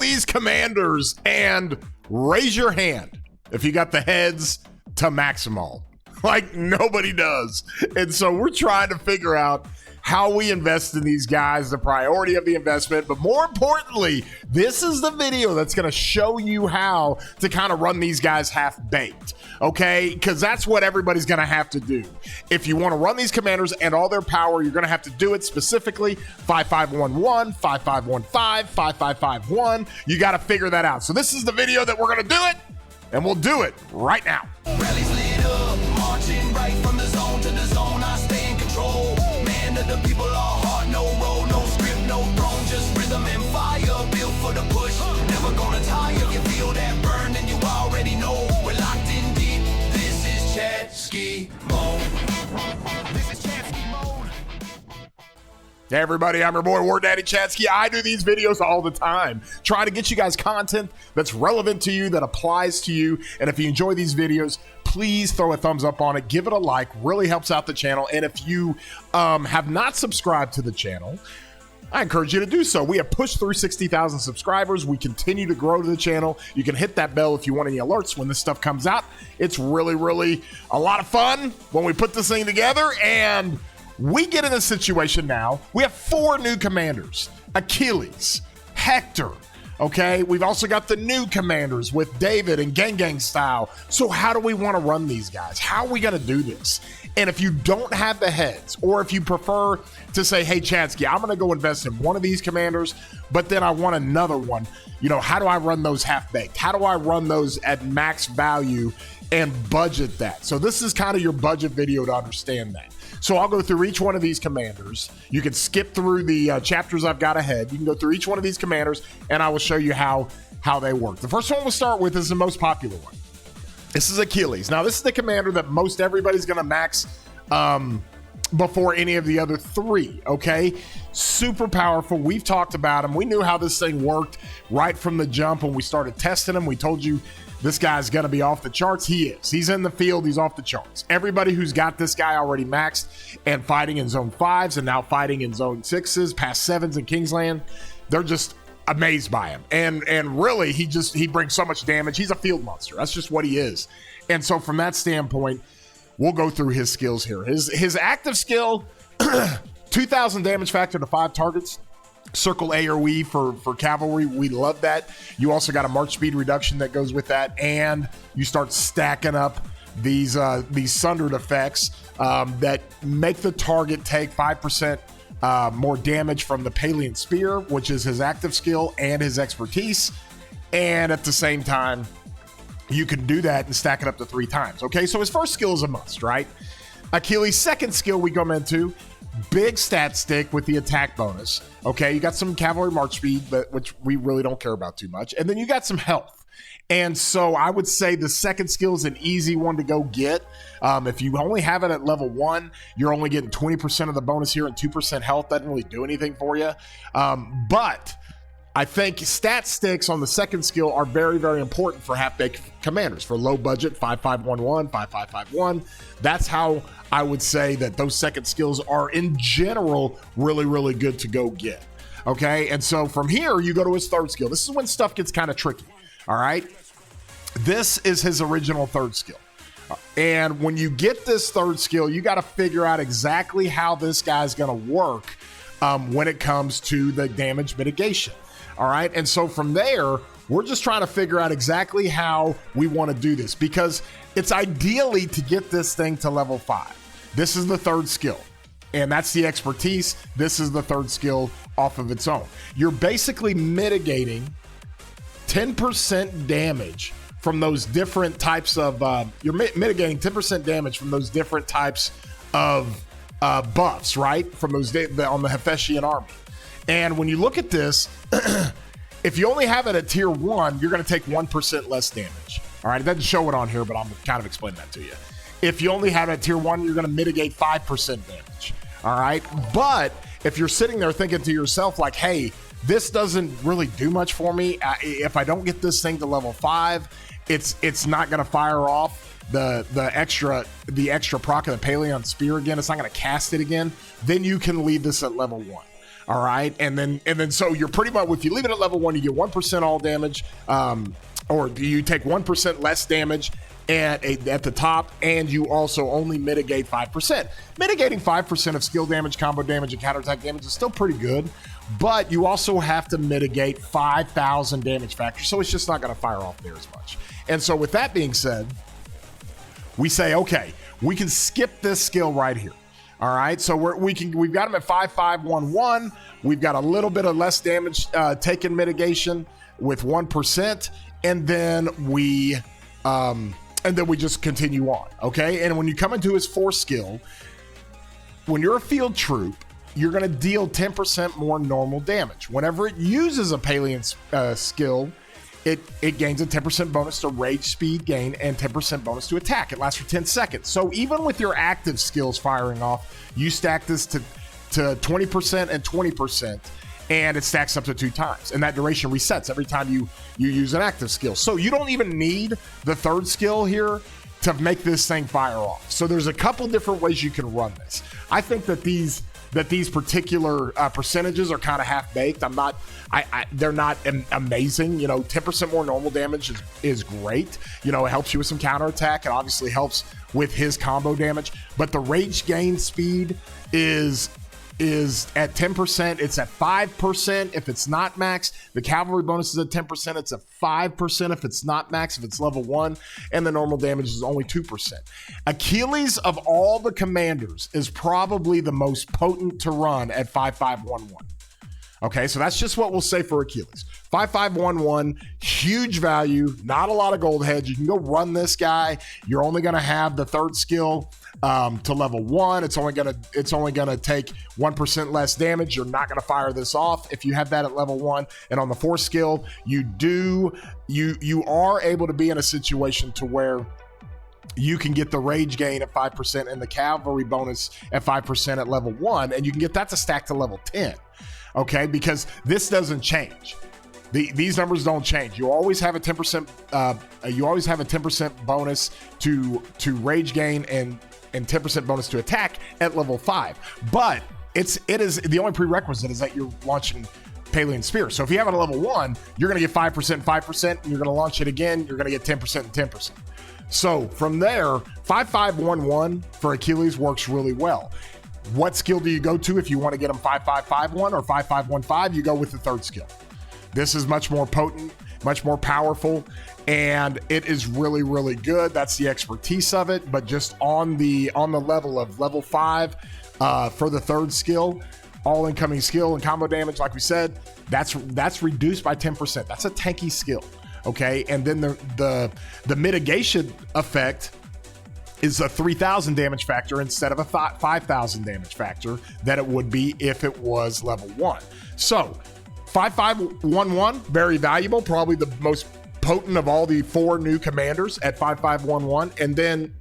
these commanders and raise your hand if you got the heads to max them all. Like nobody does. And so we're trying to figure out how we invest in these guys, the priority of the investment, but more importantly, this is the video that's going to show you how to kind of run these guys half-baked, okay? Because that's what everybody's going to have to do. If you want to run these commanders and all their power, you're going to have to do it specifically 5511, 5515, 5551. You got to figure that out. So this is the video that we're going to do it, and we'll do it right now. Rallies lit up, marching right from the zone to the zone. I stay in control. Man of the people, all heart, no roll, no script, no throne, just rhythm and fire. Built for the push, never gonna tire. You feel that burn, and you already know we're locked in deep. This is Chatsky mode. This is Chatsky mode. Hey everybody, I'm your boy War Daddy Chatsky. I do these videos all the time, trying to get you guys content that's relevant to you, that applies to you. And if you enjoy these videos, please throw a thumbs up on it, give it a like, really helps out the channel. And if you have not subscribed to the channel, I encourage you to do so. We have pushed through 60,000 subscribers. We continue to grow to the channel. You can hit that bell if you want any alerts when this stuff comes out. It's really, really a lot of fun when we put this thing together. And we get in a situation now. We have 4 new commanders: Achilles, Hector. Okay, we've also got the new commanders with David and GangGang style. So how do we want to run these guys? How are we going to do this? And if you don't have the heads, or if you prefer to say, hey, Chatsky, I'm going to go invest in one of these commanders, but then I want another one, you know, how do I run those half-baked? How do I run those at max value and budget that? So this is kind of your budget video to understand that. So I'll go through each one of these commanders. You can skip through the chapters I've got ahead. You can go through each one of these commanders, and I will show you how they work. The first one we'll start with is the most popular one. This is Achilles. Now, this is the commander that most everybody's going to max before any of the other 3, okay? Super powerful. We've talked about him. We knew how this thing worked right from the jump when we started testing him. We told you this guy's going to be off the charts. He is. He's in the field. He's off the charts. Everybody who's got this guy already maxed and fighting in zone 5s and now fighting in zone 6s, past 7s in Kingsland, they're just amazed by him. And really, he brings so much damage. He's a field monster. That's just what he is. And so from that standpoint, we'll go through his skills here. His active skill, 2,000 damage factor to 5 targets. Circle AoE for cavalry. We love that. You also got a march speed reduction that goes with that, and you start stacking up these sundered effects that make the target take 5% more damage from the Palean Spear, which is his active skill and his expertise. And at the same time, you can do that and stack it up to 3 times. Okay, so his first skill is a must, right? Achilles' second skill we come into, big stat stick with the attack bonus. Okay, you got some cavalry march speed, which we really don't care about too much. And then you got some health. And so I would say the second skill is an easy one to go get. If you only have it at level 1, you're only getting 20% of the bonus here and 2% health. Doesn't really do anything for you. But I think stat sticks on the second skill are very, very important for half-baked commanders, for low budget, 5511, 5551. That's how I would say that those second skills are in general really, really good to go get. Okay, and so from here, you go to his third skill. This is when stuff gets kind of tricky, all right? This is his original third skill. And when you get this third skill, you got to figure out exactly how this guy's going to work when it comes to the damage mitigation. All right, and so from there, we're just trying to figure out exactly how we want to do this, because it's ideally to get this thing to level 5. This is the third skill, and that's the expertise. This is the third skill off of its own. You're basically mitigating 10% damage from those different types of, you're mitigating 10% damage from those different types of buffs, right? From those on the Hephaestion army. And when you look at this, if you only have it at tier 1, you're going to take 1% less damage. All right, it doesn't show it on here, but I'm kind of explaining that to you. If you only have it at tier 1, you're going to mitigate 5% damage. All right, but if you're sitting there thinking to yourself like, hey, this doesn't really do much for me. If I don't get this thing to level 5, it's not going to fire off the extra proc of the Paleon Spear again. It's not going to cast it again. Then you can leave this at level 1. All right, and then so you're pretty much, if you leave it at level 1, you get 1% all damage, or you take 1% less damage at the top, and you also only mitigate 5%. Mitigating 5% of skill damage, combo damage, and counterattack damage is still pretty good, but you also have to mitigate 5,000 damage factor, so it's just not going to fire off there as much. And so with that being said, we say, okay, we can skip this skill right here. All right, so we've got him at 5511. We've got a little bit of less damage taken mitigation with 1%, and then we just continue on. Okay, and when you come into his 4th skill, when you're a field troop, you're going to deal 10% more normal damage. Whenever it uses a Palian skill, it gains a 10% bonus to rage speed gain and 10% bonus to attack. It lasts for 10 seconds. So even with your active skills firing off, you stack this to 20% and 20%, and it stacks up to 2 times. And that duration resets every time you use an active skill. So you don't even need the 3rd skill here to make this thing fire off. So there's a couple different ways you can run this. I think that these particular percentages are kind of half-baked. They're not amazing. 10% more normal damage is great. It helps you with some counterattack. It obviously helps with his combo damage. But the rage gain speed is at 10%. It's at 5% if it's not max. The cavalry bonus is at 10%. It's at 5% if it's not max, if it's level 1. And the normal damage is only 2%. Achilles, of all the commanders, is probably the most potent to run at 5511. Okay, so that's just what we'll say for Achilles. 5511, huge value, not a lot of gold heads. You can go run this guy. You're only going to have the 3rd skill to level 1. It's only gonna take 1% less damage. You're not gonna fire this off if you have that at level 1. And on the 4th skill, you are able to be in a situation to where you can get the rage gain at 5% and the cavalry bonus at 5% at level 1, and you can get that to stack to level 10. Okay, because this doesn't change. These numbers don't change. You always have a 10%. You always have a 10% bonus to rage gain and 10% bonus to attack at level 5. But it is the only prerequisite is that you're launching Palian Spear. So if you have it at level 1, you're going to get 5% and 5%, and you're going to launch it again. You're going to get 10% and 10%. So from there, 5511 for Achilles works really well. What skill do you go to if you want to get him 5551 or 5515? You go with the 3rd skill. This is much more potent, much more powerful, and it is really, really good. That's the expertise of it. But just on the level of level 5 for the 3rd skill, all incoming skill and combo damage, like we said, that's reduced by 10%. That's a tanky skill. Okay, and then the mitigation effect is a 3,000 damage factor instead of a 5,000 damage factor that it would be if it was level 1. So 5511, very valuable, probably the most potent of all the 4 new commanders at 5511. And then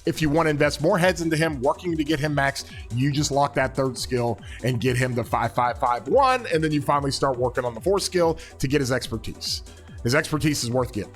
if you want to invest more heads into him, working to get him maxed, you just lock that 3rd skill and get him to 5551, and then you finally start working on the 4th skill to get his expertise. His expertise is worth getting.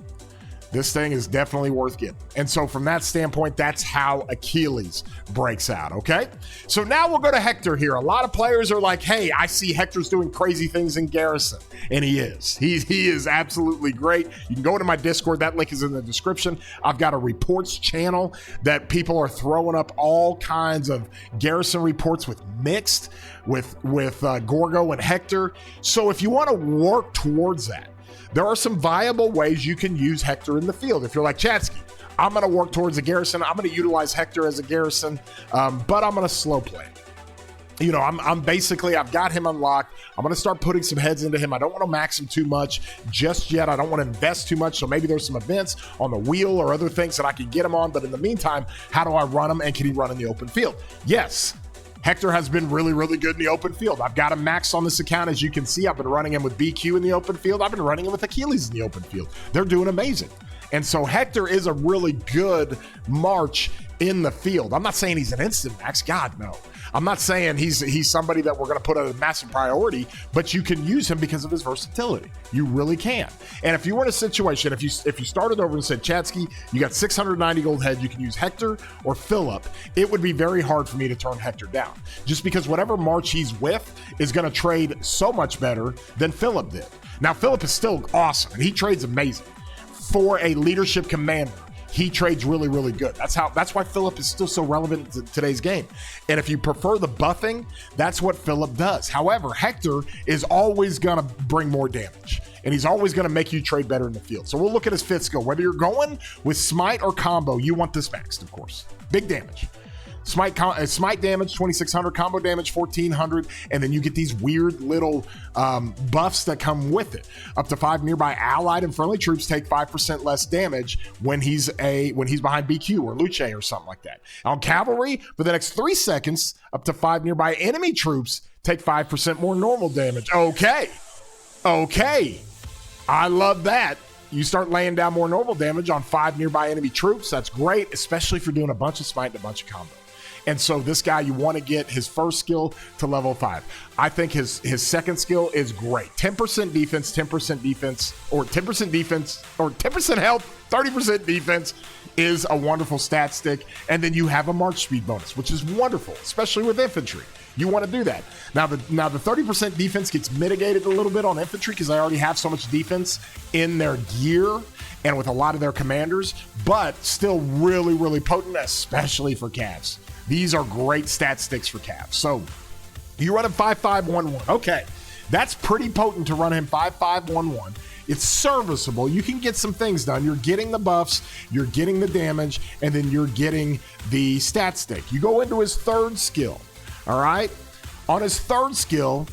This thing is definitely worth getting. And so from that standpoint, that's how Achilles breaks out, okay? So now we'll go to Hector here. A lot of players are like, hey, I see Hector's doing crazy things in Garrison. And he is. He is absolutely great. You can go to my Discord. That link is in the description. I've got a reports channel that people are throwing up all kinds of Garrison reports with mixed, with Gorgo and Hector. So if you want to work towards that, there are some viable ways you can use Hector in the field. If you're like, Chatsky, I'm going to work towards a Garrison. I'm going to utilize Hector as a Garrison, but I'm going to slow play. I'm basically, I've got him unlocked. I'm going to start putting some heads into him. I don't want to max him too much just yet. I don't want to invest too much. So maybe there's some events on the wheel or other things that I can get him on. But in the meantime, how do I run him, and can he run in the open field? Yes. Hector has been really, really good in the open field. I've got him maxed on this account. As you can see, I've been running him with BQ in the open field. I've been running him with Achilles in the open field. They're doing amazing. And so Hector is a really good march in the field. I'm not saying he's an instant max. God, no. I'm not saying he's somebody that we're going to put a massive priority, but you can use him because of his versatility. You really can. And if you were in a situation, if you started over and said, Chatsky, you got 690 gold head, you can use Hector or Philip, it would be very hard for me to turn Hector down. Just because whatever March he's with is going to trade so much better than Philip did. Now, Philip is still awesome, and he trades amazing. For a leadership commander, he trades really, really good. That's why Philip is still so relevant to today's game. And if you prefer the buffing, that's what Philip does. However, Hector is always going to bring more damage, and he's always going to make you trade better in the field. So we'll look at his 5th skill. Whether you're going with smite or combo, you want this maxed, of course. Big damage. Smite damage 2,600, combo damage 1,400, and then you get these weird little buffs that come with it. Up to 5 nearby allied and friendly troops take 5% less damage when he's behind BQ or Luce or something like that. On cavalry, for the next 3 seconds, up to 5 nearby enemy troops take 5% more normal damage. Okay, I love that. You start laying down more normal damage on 5 nearby enemy troops. That's great, especially if you're doing a bunch of smite and a bunch of combo. And so this guy, you want to get his 1st skill to level 5. I think his 2nd skill is great. 10% defense, 10% defense, or 10% defense, or 10% health, 30% defense is a wonderful stat stick. And then you have a march speed bonus, which is wonderful, especially with infantry. You want to do that. Now the 30% defense gets mitigated a little bit on infantry because I already have so much defense in their gear and with a lot of their commanders, but still really, really potent, especially for calves. These are great stat sticks for calves. So you run him 5.5.1.1. Okay, that's pretty potent to run him 5.5.1.1. It's serviceable. You can get some things done. You're getting the buffs, you're getting the damage, and then you're getting the stat stick. You go into his 3rd skill. All right? On his 3rd skill,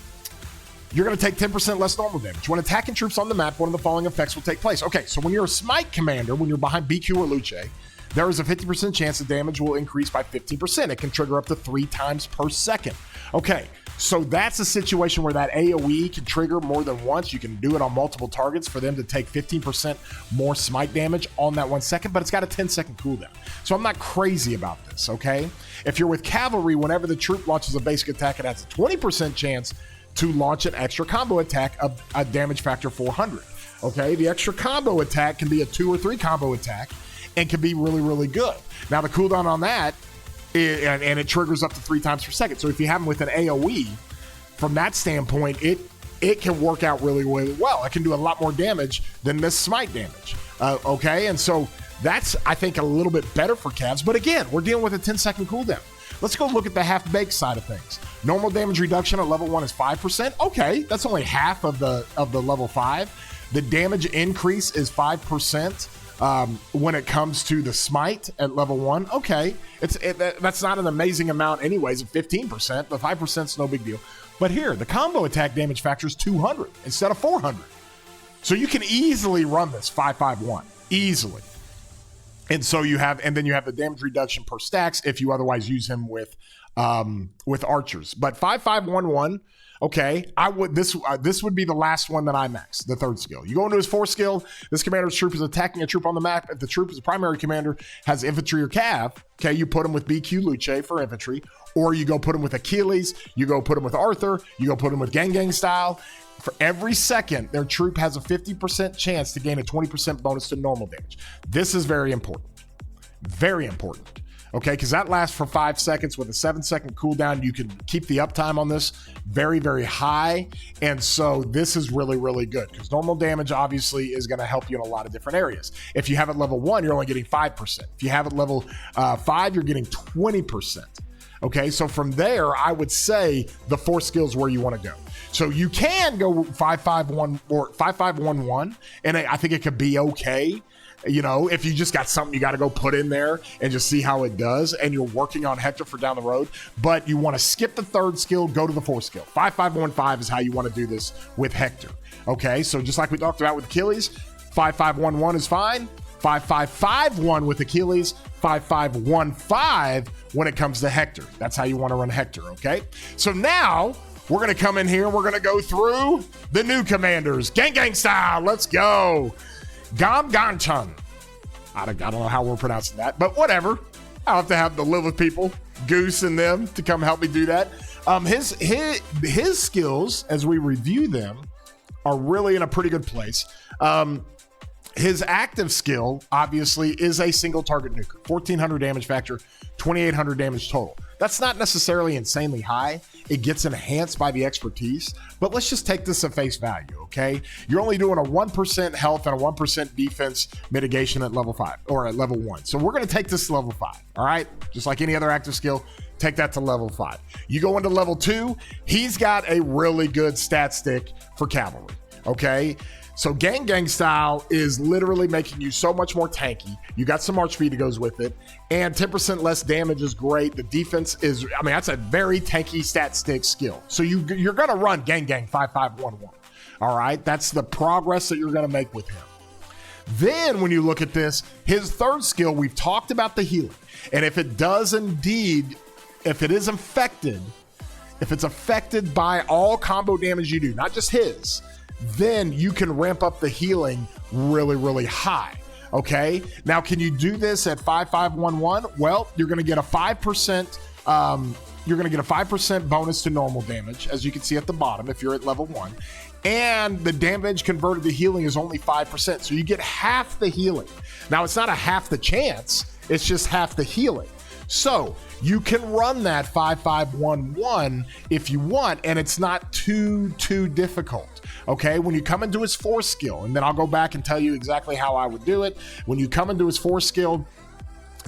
you're going to take 10% less normal damage. When attacking troops on the map, one of the following effects will take place. Okay, so when you're a smite commander, when you're behind BQ or Luce, there is a 50% chance the damage will increase by 15%. It can trigger up to 3 times per second. Okay, so that's a situation where that AoE can trigger more than once. You can do it on multiple targets for them to take 15% more smite damage on that 1 second, but it's got a 10-second cooldown. So I'm not crazy about this, okay? If you're with cavalry, whenever the troop launches a basic attack, it has a 20% chance to launch an extra combo attack of a damage factor 400. Okay, the extra combo attack can be a 2 or 3 combo attack and can be really, really good. Now the cooldown on that, and it triggers up to 3 times per second. So if you have them with an AoE, from that standpoint, it can work out really, really well. It can do a lot more damage than this smite damage. Okay, and so that's, I think, a little bit better for calves. But again, we're dealing with a 10-second cooldown. Let's go look at the half-baked side of things. Normal damage reduction at level 1 is 5%. Okay, that's only half of the level 5. The damage increase is 5%. When it comes to the smite at level 1, okay, that's not an amazing amount anyways, of 15%, but 5% is no big deal. But here, the combo attack damage factor is 200 instead of 400. So you can easily run this 5.5.1, easily. And so then you have the damage reduction per stacks if you otherwise use him with archers. But 5.5.1.1, okay, this would be the last one that I max, the 3rd skill. You go into his 4th skill, this commander's troop is attacking a troop on the map. If the troop is a primary commander, has infantry or cav, okay, you put him with BQ Luce for infantry, or you go put him with Achilles, you go put him with Arthur, you go put him with GangGang style. For every second, their troop has a 50% chance to gain a 20% bonus to normal damage. This is very important. Very important. Okay, because that lasts for 5 seconds with a 7-second cooldown. You can keep the uptime on this very, very high. And so this is really, really good because normal damage obviously is going to help you in a lot of different areas. If you have it level 1, you're only getting 5%. If you have it level 5, you're getting 20%. Okay, so from there, I would say the 4 skills where you want to go. So you can go 5.5.1 or 5.5.1.1, and I think it could be okay. You know, if you just got something you got to go put in there and just see how it does, and you're working on Hector for down the road, but you want to skip the 3rd skill, go to the 4th skill. 5.5.1.5 is how you want to do this with Hector. Okay, so just like we talked about with Achilles, 5.5.1.1 is fine. 5.5.5.1 with Achilles, 5.5.1.5 when it comes to Hector. That's how you want to run Hector, okay? So now we're going to come in here and we're going to go through the new commanders. GangGang style, let's go. Gamchan. I don't know how we're pronouncing that, but whatever. I'll have to live with people. Goose and them to come help me do that. His skills, as we review them, are really in a pretty good place. His active skill, obviously, is a single target nuker. 1,400 damage factor, 2,800 damage total. That's not necessarily insanely high. It gets enhanced by the expertise, but let's just take this at face value, okay? You're only doing a 1% health and a 1% defense mitigation at level 5 or at level 1. So we're gonna take this to level 5, all right? Just like any other active skill, take that to level 5. You go into level 2, he's got a really good stat stick for cavalry, okay? So GangGang style is literally making you so much more tanky. You got some march speed that goes with it, and 10% less damage is great. The defense is, I mean, that's a very tanky stat stick skill. So you're gonna run GangGang 5511. All right, that's the progress that you're gonna make with him. Then when you look at this, his third skill, we've talked about the healing. And if it does indeed, if it is affected, if it's affected by all combo damage you do, not just his, then you can ramp up the healing really, really high. Okay. Now, can you do this at 5511? Well, you're going to get a 5%. You're going to get a 5% bonus to normal damage, as you can see at the bottom if you're at level 1. And the damage converted to healing is only 5%. So you get half the healing. Now, it's not a half the chance, it's just half the healing. So you can run that 5511 if you want, and it's not too difficult. Okay, when you come into his 4 skill, and then I'll go back and tell you exactly how I would do it. When you come into his 4 skill,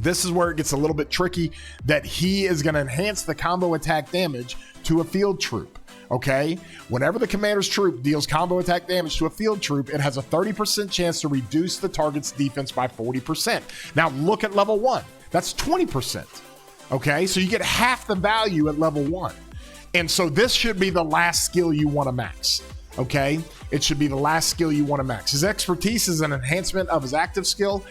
this is where it gets a little bit tricky, that he is going to enhance the combo attack damage to a field troop. Okay, whenever the commander's troop deals combo attack damage to a field troop, it has a 30% chance to reduce the target's defense by 40%. Now look at level 1, that's 20%. Okay, so you get half the value at level 1. And so this should be the last skill you want to max. Okay, it should be the last skill you want to max. His expertise is an enhancement of his active skill,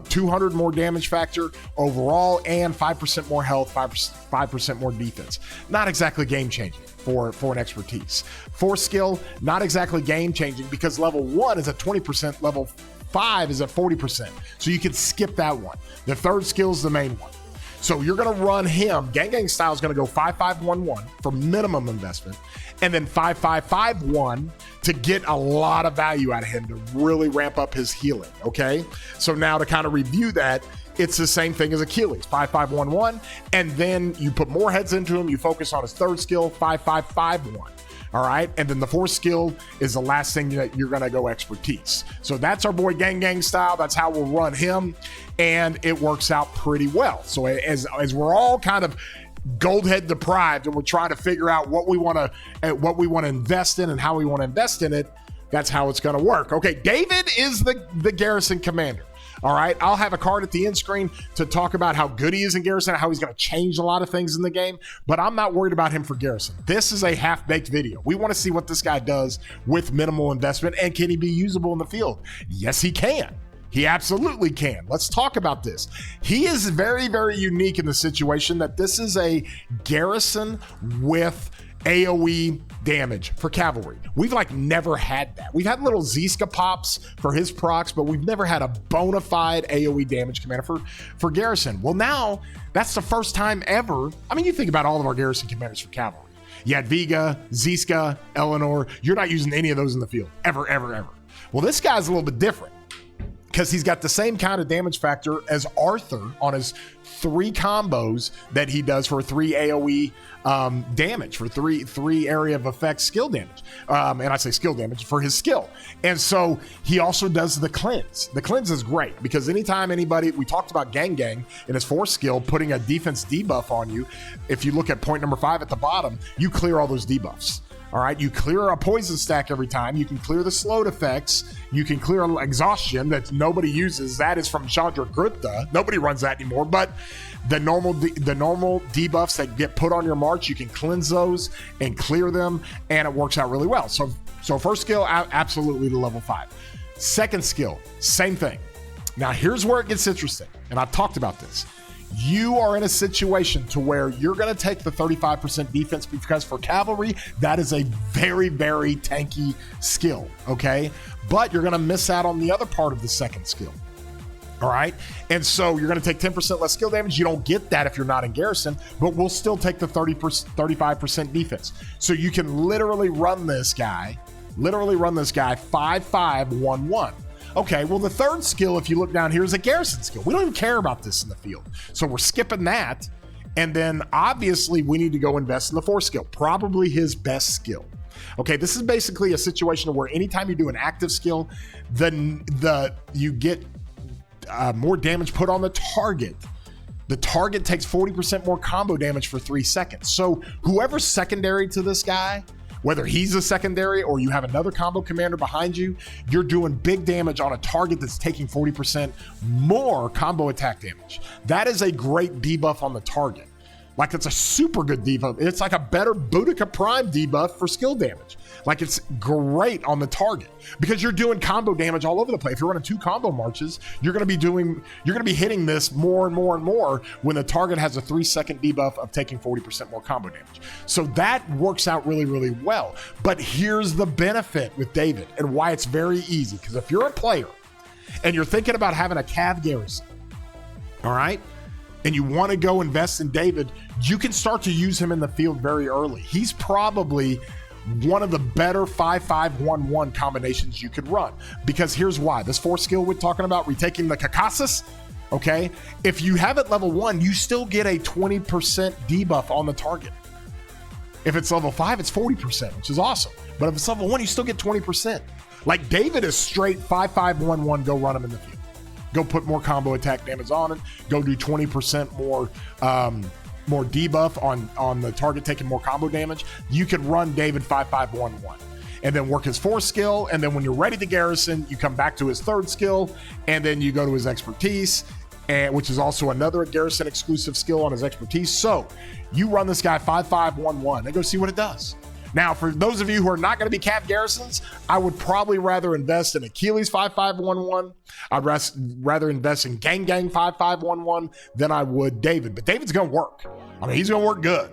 200 more damage factor overall, and 5% more health, 5% more defense. Not exactly game changing for an expertise. 4 skill, not exactly game changing because level 1 is at 20%, level 5 is at 40%. So you can skip that one. The third skill is the main one. So you're going to run him. GangGang style is going to go 5511 for minimum investment, and then 5551 to get a lot of value out of him to really ramp up his healing. Okay. So now to kind of review that, it's the same thing as Achilles, 5511, and then you put more heads into him. You focus on his third skill, 5551. All right. And then the 4th skill is the last thing that you're going to go expertise. So that's our boy GangGang style. That's how we'll run him. And it works out pretty well. So as we're all kind of gold head deprived and we're trying to figure out what we want to invest in and how we want to invest in it, that's how it's going to work. Okay. David is the Garrison commander. All right, I'll have a card at the end screen to talk about how good he is in Garrison, how he's going to change a lot of things in the game, but I'm not worried about him for Garrison. This is a half-baked video. We want to see what this guy does with minimal investment, and can he be usable in the field? Yes, he can. He absolutely can. Let's talk about this. He is very, very unique in the situation that this is a Garrison with AoE damage for cavalry. We've never had that. We've had little Ziska pops for his procs, but we've never had a bona fide AoE damage commander for Garrison. Well, now that's the first time ever. I mean, you think about all of our Garrison commanders for cavalry. You had Viga, Ziska, Eleanor. You're not using any of those in the field, ever, ever, ever. Well, this guy's a little bit different because he's got the same kind of damage factor as Arthur on his 3 combos that he does for 3 AoE damage, for three area of effect skill damage. And I say skill damage for his skill. And so he also does the cleanse. The cleanse is great because anytime we talked about GangGang in his 4th skill, putting a defense debuff on you. If you look at point number 5 at the bottom, you clear all those debuffs. All right, you clear a poison stack every time. You can clear the slowed effects. You can clear exhaustion that nobody uses. That is from Chandra Gupta. Nobody runs that anymore. But the normal debuffs that get put on your march, you can cleanse those and clear them, and it works out really well. So 1st skill, absolutely to level 5. 2nd skill, same thing. Now here's where it gets interesting, and I've talked about this. You are in a situation to where you're going to take the 35% defense because for cavalry, that is a very, very tanky skill, okay? But you're going to miss out on the other part of the 2nd skill, All right. And so you're going to take 10% less skill damage. You don't get that if you're not in garrison, but we'll still take the 35% defense. So you can literally run this guy 5-5-1-1. Okay, well, the third skill, if you look down here, is a garrison skill. We don't even care about this in the field. So we're skipping that. And then obviously we need to go invest in the fourth skill, probably his best skill. Okay, this is basically a situation where anytime you do an active skill, you get more damage put on the target. The target takes 40% more combo damage for 3 seconds. So whoever's secondary to this guy, whether he's a secondary or you have another combo commander behind you, you're doing big damage on a target that's taking 40% more combo attack damage. That is a great debuff on the target. Like, it's a super good debuff. It's like a better Boudica Prime debuff for skill damage. Like, it's great on the target because you're doing combo damage all over the place. If you're running 2 combo marches, you're going to be hitting this more and more and more when the target has a 3-second debuff of taking 40% more combo damage. So that works out really, really well. But here's the benefit with David and why it's very easy. Because if you're a player and you're thinking about having a Cav garrison, all right, and you want to go invest in David, you can start to use him in the field very early. He's probably one of the better 5-5-1-1 combinations you could run. Because here's why. This 4th skill we're talking about, retaking the Caucasus, okay? If you have it level 1, you still get a 20% debuff on the target. If it's level 5, it's 40%, which is awesome. But if it's level 1, you still get 20%. Like, David is straight 5-5-1-1, go run him in the field. Go put more combo attack damage on it. Go do 20% more debuff on the target taking more combo damage. You can run David 5-5-1-1 and then work his 4th skill. And then when you're ready to garrison, you come back to his 3rd skill and then you go to his expertise, which is also another garrison exclusive skill on his expertise. So you run this guy 5-5-1-1 and go see what it does. Now, for those of you who are not going to be Cav garrisons, I would probably rather invest in Achilles 5-5-1-1. I'd rather invest in GangGang 5-5-1-1 than I would David. But David's going to work. I mean, he's going to work good.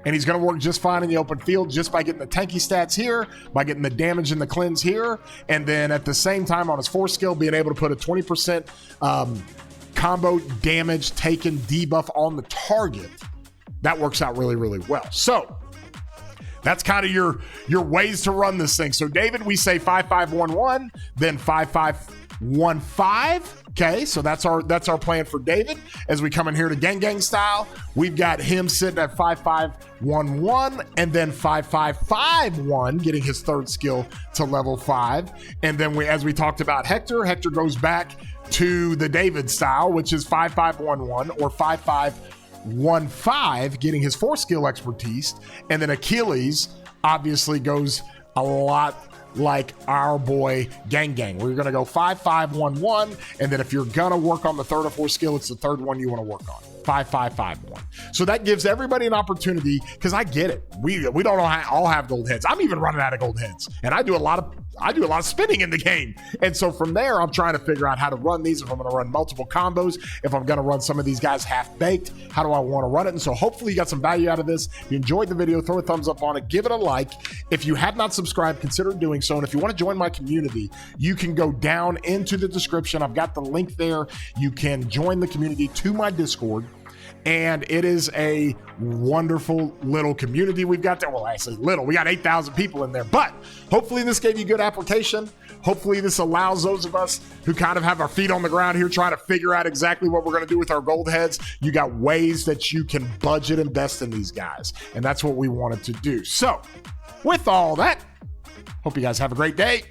And he's going to work just fine in the open field just by getting the tanky stats here, by getting the damage and the cleanse here, and then at the same time on his 4th skill, being able to put a 20% combo damage taken debuff on the target. That works out really, really well. So that's kind of your ways to run this thing. So David, we say 5-5-1-1, then 5-5-1-5. Okay, so that's our plan for David. As we come in here to GangGang style, we've got him sitting at 5-5-1-1 and then 5-5-5-1, getting his 3rd skill to level 5. And then as we talked about Hector goes back to the David style, which is 5-5-1-1 or 5-5-1-5, getting his 4th skill expertise. And then Achilles obviously goes a lot like our boy GangGang. We're going to go 5-5-1-1, and then if you're going to work on the 3rd or 4th skill, it's the 3rd one you want to work on. 5-5-5-1. So that gives everybody an opportunity, because I get it. We don't all have gold heads. I'm even running out of gold heads, and I do a lot of spinning in the game. And so from there, I'm trying to figure out how to run these. If I'm going to run multiple combos, if I'm going to run some of these guys half-baked, how do I want to run it? And so hopefully you got some value out of this. If you enjoyed the video, throw a thumbs up on it, give it a like. If you have not subscribed, consider doing so. And if you want to join my community, you can go down into the description. I've got the link there. You can join the community to my Discord. And it is a wonderful little community we've got there. Well, actually little, we got 8,000 people in there, but hopefully this gave you good application. Hopefully this allows those of us who kind of have our feet on the ground here trying to figure out exactly what we're going to do with our gold heads. You got ways that you can budget invest in these guys. And that's what we wanted to do. So with all that, hope you guys have a great day.